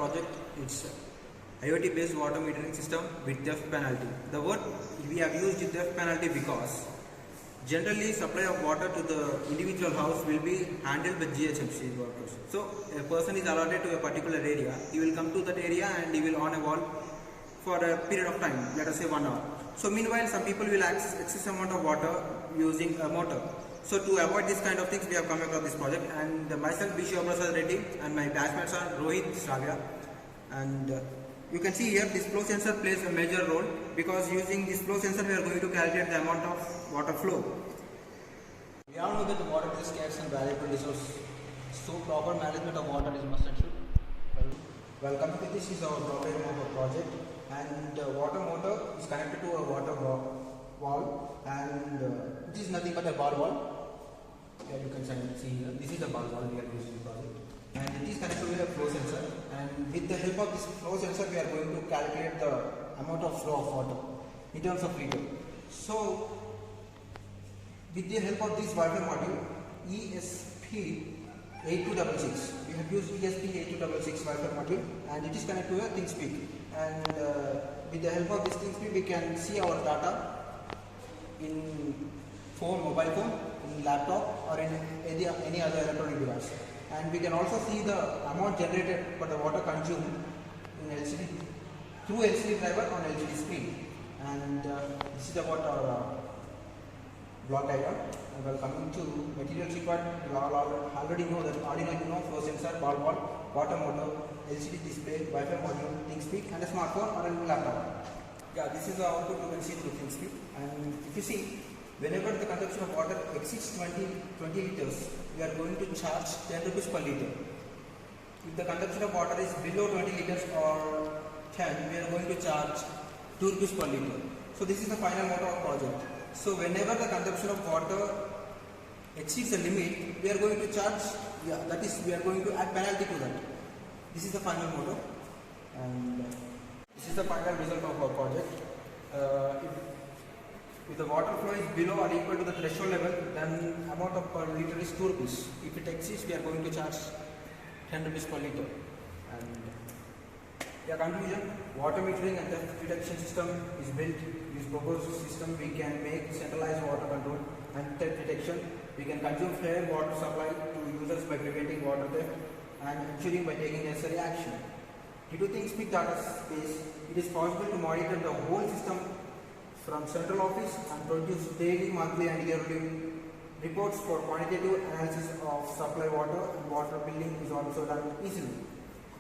project is IoT based water metering system with theft penalty. The word we have used theft penalty because generally supply of water to the individual house will be handled by GHMC workers. So a person is allotted to a particular area, he will come to that area and he will on a wall for a period of time, let us say 1 hour. So meanwhile some people will access excess amount of water using a motor. So to avoid this kind of things, we have come across this project, and myself B. Shivaprasad Reddy and my batchmates are Rohit Shravya, and you can see here this flow sensor plays a major role because using this flow sensor we are going to calculate the amount of water flow. We all know that the water is scarce and valuable resource, so proper management of water is must and should. Well, coming to this is our problem of a project, and water motor is connected to a water wall, and it is nothing but a ball wall. Here you can see here, this is the ball wall we are using the project, and it is connected with a flow sensor, and with the help of this flow sensor we are going to calculate the amount of flow of water in terms of liter. So with the help of this Wi-Fi module ESP8266, we have used ESP8266 Wi-Fi module, and it is connected to a ThinkSpeak, and with the help of this ThinkSpeak we can see our data in phone, mobile phone, in laptop or in any other electronic device, and we can also see the amount generated for the water consumed in LCD through LCD driver on LCD screen. And this is about our block diagram. And well, coming to materials required, you all already know that Arduino Uno, flow sensor, ball wall, water motor, LCD display, Wi-Fi module, ThinkSpeak, and a smartphone or a laptop. Yeah, this is the output you can see through ThinkSpeak. And if you see, whenever the consumption of water exceeds 20 liters, we are going to charge 10 rupees per liter. If the consumption of water is below 20 liters or 10, we are going to charge 2 rupees per liter. So this is the final motto of project. So whenever the consumption of water exceeds the limit, we are going to charge, that is, we are going to add penalty to that. This is the final motto, and this is the final result of our project. If the water flow is below or equal to the threshold level, then amount of per liter is 2 rupees. If it exceeds, we are going to charge 10 rupees per liter. And conclusion, water metering and theft detection system is built. This proposed system we can make centralized water control and theft detection. We can consume fair water supply to users by preventing water theft and ensuring by taking necessary action. Due to ThinkSpeak data space, it is possible to monitor the whole system from central office and produce daily, monthly and yearly reports for quantitative analysis of supply water, and water billing is also done easily.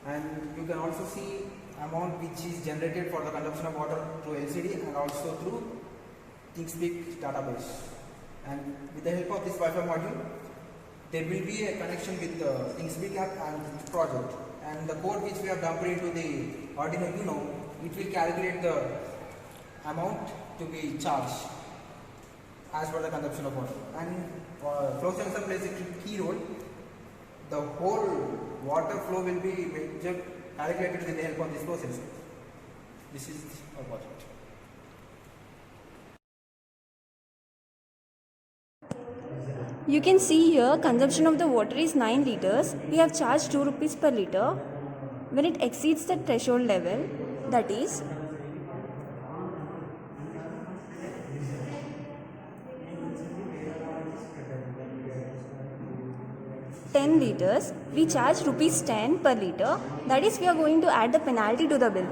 And you can also see amount which is generated for the consumption of water through LCD and also through ThinkSpeak database. And with the help of this Wi-Fi module, there will be a connection with the ThinkSpeak app and this project. And the code which we have dumped into the Arduino Uno, it will calculate the amount to be charged as per the consumption of water. And flow sensor plays a key role. The whole water flow will be calculated with the help of this flow sensor. This is our project. You can see here consumption of the water is 9 liters. We have charged 2 rupees per liter. When it exceeds the threshold level, that is 10 liters, we charge rupees 10 per liter. That is, we are going to add the penalty to the bill.